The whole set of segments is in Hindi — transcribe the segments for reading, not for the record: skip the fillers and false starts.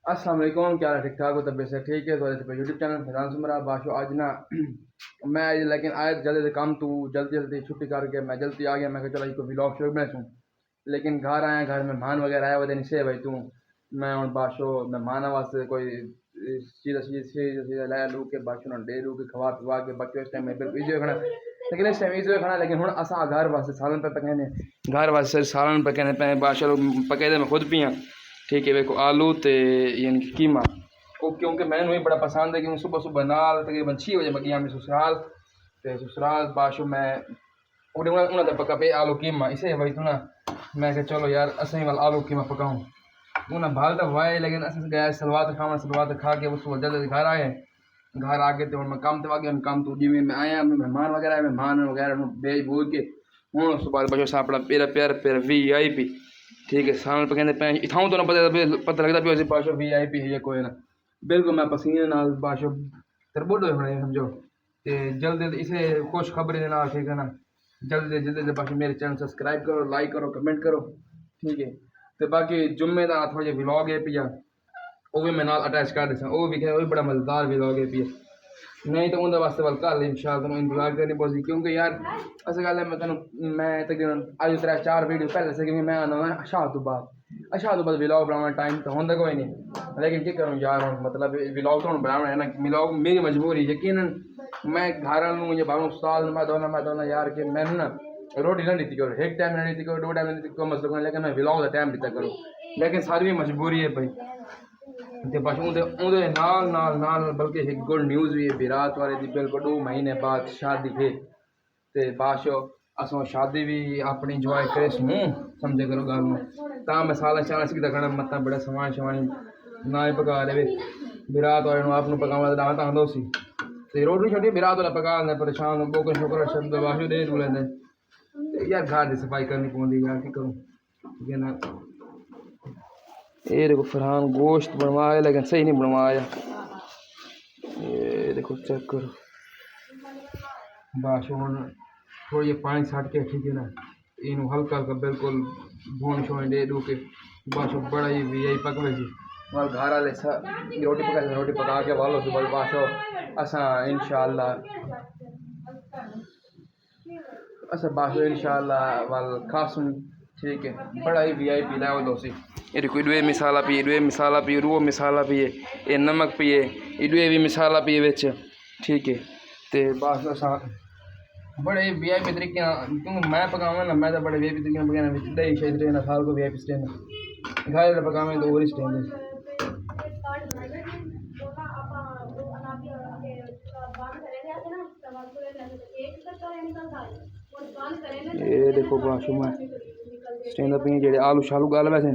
अस्सलाम वालेकुम, क्या हाल है? ठीक ठाक हो? तबीयत से ठीक है? तो यूट्यूब चैनल फैजान सुमरा बाशो आज ना मैं लेकिन आए जल्दी से काम तू जल्दी जल्दी छुट्टी करके मैं जल्दी आ गया। मैं कहा चलो इसको व्लॉग शुरू में सुन, लेकिन घर आया, घर मेहमान वगैरह आए हुए से भाई तू मैं हूँ बाशो मेहमान वास्ते कोई चीज़ चीज़ चीज़ लै लू के बाशो ना दे लू के खवा पिवा के बच्चों इस टाइम बिल्कुल ईजी खड़ा, लेकिन इस टाइम ईजी खड़ा, लेकिन हूँ असा घर वास्ते सालन पे पकाने, घर वास्ते सालन पकाने पे बाशो पके मैं खुद पियाँ। ठीक है, देखो आलू तो यानी कि कीमा वो क्योंकि मैंने वही बड़ा पसंद है कि सुबह सुबह नाल तकरीबन 6 बजे मैं गया मैं ससुराल, तो ससुराल बाशो मैं उन्हें पका पे आलू कीमा इसे वही तो ना मैं कहा चलो यार असं वाल आलू कीमा पकाऊँ। उन्हें भाल तो वाए, लेकिन असं गया सलवार खाना, सलवार खा के उस जल्दी घर आए। घर आके तो मैं काम तो आ गया, काम तो जिम्मे मैं आया मेहमान वगैरह आए, मेहमान वगैरह बेच बूझ के हूँ उस बाद बचो सा अपना पेरा प्यार फिर VIP। ठीक है, साल पे कहते पे इथाऊं तो ना पता लगता भी बाशो VIP है या कोई ना, बिल्कुल मैं पसीने नाल बाशो तरबुड होने समझो। ते जल्दी जल्दी इसे खुश खबरी दे नाल ठीक है ना, जल्दी जल्दी जल्दी बाकी मेरे चैनल सब्सक्राइब करो, लाइक करो, कमेंट करो। ठीक है, तो बाकी जुम्मे का थोड़ा जिहा व्लॉग है पिया वो भी मैं नाल अटैच कर देसा, वो भी बड़ा मज़ेदार व्लॉग है पिया। नहीं तो उनके वास्ते कल इंशाअल्लाह तुम इंतजार करनी पौगी, क्योंकि यार अस गल है मैं तकरीबन अज 3-4 वीडियो पहले से कि मैं आना मैं अशाह तो बाद व्लॉग बनाना टाइम तो होंगे कोई नहीं, लेकिन क्या करूँ यार मतलब व्लॉग तो बनाना है ना, व्लॉग मेरी मजबूरी यकीन मैं घर या बाबू उस्ताद मैं दोना यार कि मैं ना रोटी ना दी करो, एक टाइम नहीं दी करो, 2 टाइम नहीं दी करो मसला, लेकिन मैं व्लॉग का टाइम दिता करूँ, लेकिन सारी मजबूरी है भाई। ते बस उहदे नाल बल्कि एक गुड न्यूज़ भी है, विराट वाले दी बिल्कुल 2 महीने बाद शादी है। ते बाशो असों शादी भी अपनी इंजॉय करे सूं समझे करो गल में, ता मैं साला चाला सीधा खाना मत्ता बड़ा समान शमान ना ही पका ले विराट वाले आप पकावा दावा ता दोसी ते रोटी छोटी विराट वाला पका ले परेशान बोकर शोकर शब्द बाशो दे दूले ने यार घर की सफाई करनी पौंदी यार की करूं, ठीक है ना। ये देखो फरहान गोश्त बनवाया लेकिन सही नहीं बनवाया, ये देखो चेक करो बाशो थोड़ी पानी छट के ठीक है ना, इन हल्का हल्का बिल्कुल भून शोन दे दू के बाशो बड़ा ही VIP पकवे जी और घर वाले रोटी रोटी पका के वालो से बाशो असा इंशाअल्लाह अच्छा बाशो इंशाअल्लाह वाल खासूं। ठीक है, बड़ा ही VIP लेवल दोसी, ये देखो इडवे मिसाला पिए रूह मिसाला पिए ये नमक पिए इडवे भी मिसाला पिए विच। ठीक है, तो बस असा बड़े VIP तरीके क्योंकि मैं पकावा ना मैं तो बड़े VIP तरीके पकाना दही शायद रहना साल को VIP स्टैंड घर पकावे तो और स्टैंड। ये देखो बाशु में स्टैंड अप जेडे आलू शालू गल वैसे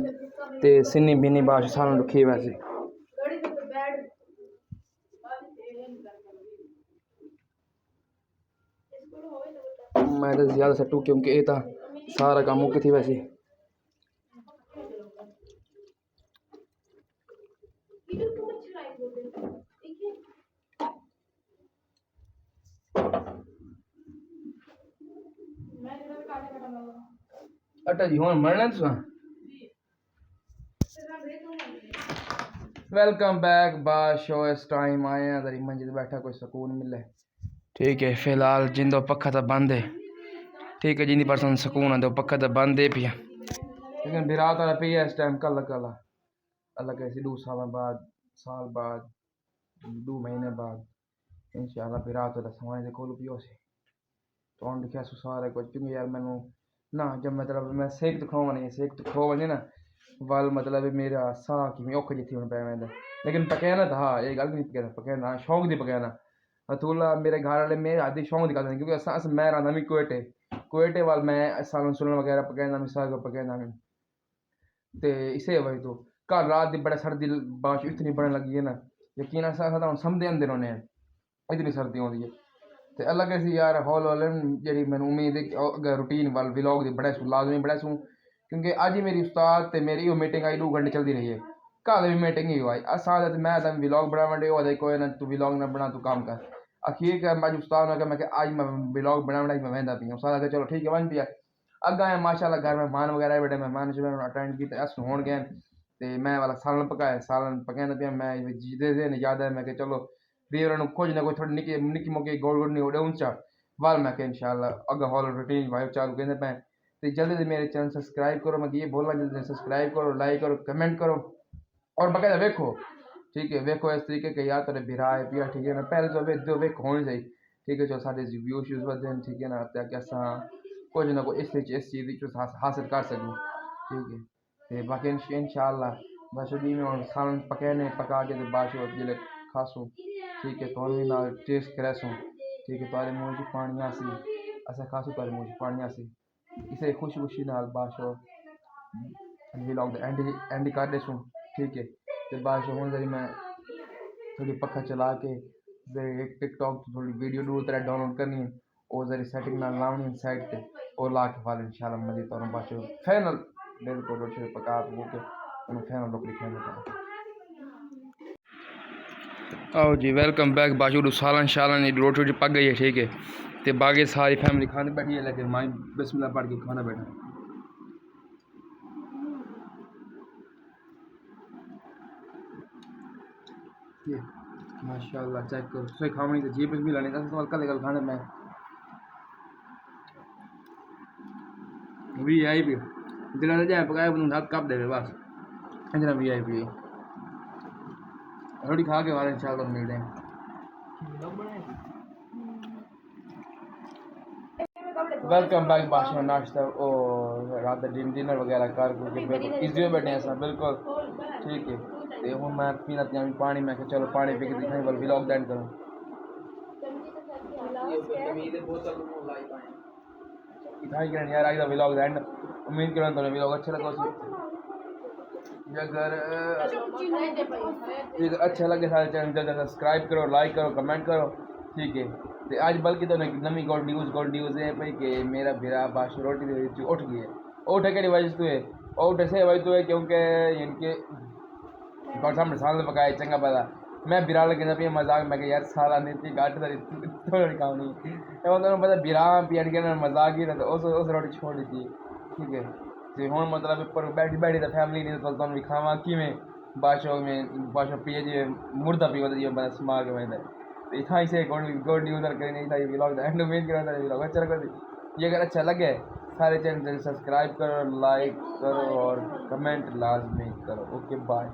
ते सिन्नी बिन्नी बाश सालन रखी वैसे मैं तो ज़्यादा सट्टू क्योंकि ये तो सारा काम मुक्की थी वैसे। अटा जी हूँ मरना तुसा वेलकम बैक बाशो इस टाइम आए हैं तेरी मंजिल बैठा कोई सुकून मिले। ठीक है, फिलहाल जिंदो पक्खा तो बंद है। ठीक है, जिंदी पर्सन सुकून है पक्खा तो बंद है पिया, लेकिन विराट वाला पिया इस टाइम कल कल अलग कैसे 2 साल बाद 2 महीने बाद इंशाल्लाह विराट वाला समाने दे कोल पियो से तो लिखा सारा कुछ, क्योंकि यार मैनू ना जब मतलब मैं सेक तो खो नहीं सेक तो खो वजे ना वाल मतलब मेरा साह कि मैं औख जिथी पे मैं, लेकिन पकाना था ये गल नहीं पकाना पकाना शौक दी पकाना अतुल्ला मेरे घर वाले मेरे आदि शौक दी गल क्योंकि अस मैं रहा भी कोयटे वाल मैं सालन सुलन वगैरह पकाना मैं साग पकाना मैं ते इसे वही तो कल रात दी बड़ा सर्दी बारिश इतनी बढ़ने लगी है ना, यकीन अस समझते अंदर होने इतनी सर्दी होती है। तो अलग ऐसी यार हॉल हॉल जी मैं उम्मीद है कि रूटीन वाल व्लॉग दी बड़ा लाजमी बड़ा सूँ, क्योंकि अज ही मेरी उस्ताद ते मेरी वो मीटिंग आई 2 घंटे चलती रही है, कल भी मीटिंग ही हुआ असा मैं तो व्लॉग बनावा डे हो कोई ना तू व्लॉग ना बना तू काम कर अखीर कर मैं उस्ताद ने कहा मैं आज मैं व्लॉग बना मैं वहदा पी उस्ताद चलो ठीक है वन पिया अग आए माशाल्लाह घर मेहमान वगैरह बड़े मेहमान अटेंड किए अस हो गए ਤੇ ਮੈਂ ਵਾਲਾ ਸਾਲਨ ਪਕਾਇਆ, ਸਾਲਨ ਪਕਾਉਂਦਾ ਪਿਆ ਮੈਂ ਜਿਹਦੇ ਦੇ ਯਾਦ ਹੈ ਮੈਂ ਕਿ ਚਲੋ ਵੀਰਾਂ ਨੂੰ ਕੁਝ ਨਾ ਕੋਈ ਥੋੜੀ ਨਿੱਕੀ ਮੋਕੀ ਗੋਲ ਨਹੀਂ ਹੋੜੇ ਉੱਚਾ वाल मैं कि इंशाल्लाह अगर हॉल रूटीन वाइब चालू कहते पे तो जल्दी से मेरे चैनल सब्सक्राइब करो। मैं ये बोलना जल्दी से सब्सक्राइब करो, लाइक करो, कमेंट करो और बाकायदा देखो, ठीक है। देखो इस तरीके के यार तेरे बिरा है पिया, ठीक है ना। पहले तो वे देखो होनी चाहिए, ठीक है। जो सारे व्यूज व्यूज बढ़ते हैं, ठीक है ना। ताकि असा कुछ ना कुछ इस चीज़ हासिल कर सकूँ, ठीक है। तो बाकी इंशाल्लाह बस दी में और खान पकाने पका के तो बाशो जिले खासूँ, ठीक है। तो भी ना टेस्ट करेसूँ, ठीक है। तुम्हारे मुँह की पानी आसी ऐसा खासू तुम्हारे मुँह की पानी आसी इसे खुशी खुशी नाल बाशो व्लॉग एंड कर देसूँ, ठीक है। तो बाशो हूँ जरी मैं थोड़ी पक्का चला के एक टिकटॉक थोड़ी वीडियो दूर तरह डाउनलोड करनी है और जरी सेटिंग ना लानी है साइड पे और ला के वाले इंशाल्लाह मज़े तो बाशो फाइनल बिल्कुल रोटी पका के उन्हें फाइनल लोग लिखे। आओ जी वेलकम बैक। बाजू सालन शालन रोटी रोटी पक गई है, ठीक है। तो बाकी सारी फैमिली खाने बैठी है, लेकिन माई बिस्मिल्लाह पढ़ के खाना बैठा माशाल्लाह। चेक करो सही खावनी तो जी बिस्मिल्लाह नहीं था तो कल खाने में वी आई पी दिला जाए पकाए हाथ कप दे बस इतना वी आई पी रोटी खा के वाले इंशाल्लाह मिलते हैं। वेलकम बैक बादशाह नाश्ता और रात डिनर वगैरह कर बिल्कुल इजी बैठे हैं सब बिल्कुल, ठीक है। तो हूँ मैं पीना पिया पानी मैं चलो पानी पी के दिखाई बल व्लॉग एंड करूँ। यार आज का व्लॉग एंड उम्मीद करूँ तुम्हें व्लॉग अच्छा लगा। अगर अच्छा लगे सारे चैनल जल्द सब्सक्राइब करो, लाइक करो, कमेंट करो, ठीक है। तो आज बल्कि तो नवी गोल्ड न्यूज़ है भाई कि मेरा बिरा बाश रोटी उठ गई है। उठ के वजह तो है उठ ऐसे वजह तो है क्योंकि इनके सामने साल पकाए चंगा पता मैं बिरा लगे ना मजाक मैं यार साल आने थी गाट थोड़ी काम नहीं मतलब पता बिरा पिया के मजाक ही रहता उस रोटी छोड़ दी थी, ठीक है। तो हूँ मतलब पर बैठी बैठी तो फैमिली नहीं तो तुम भी खावा कि बाशो पिए जी मुर्दा पी जी बस मार के मैं इतना इसे गुड न्यूज़ करें नहीं व्लॉग एंड उम्मीद करो व्लॉग अच्छा लगा। ये अगर अच्छा लगे सारे चैनल सब्सक्राइब करो, लाइक करो और कमेंट लाजमी करो। Okay bye.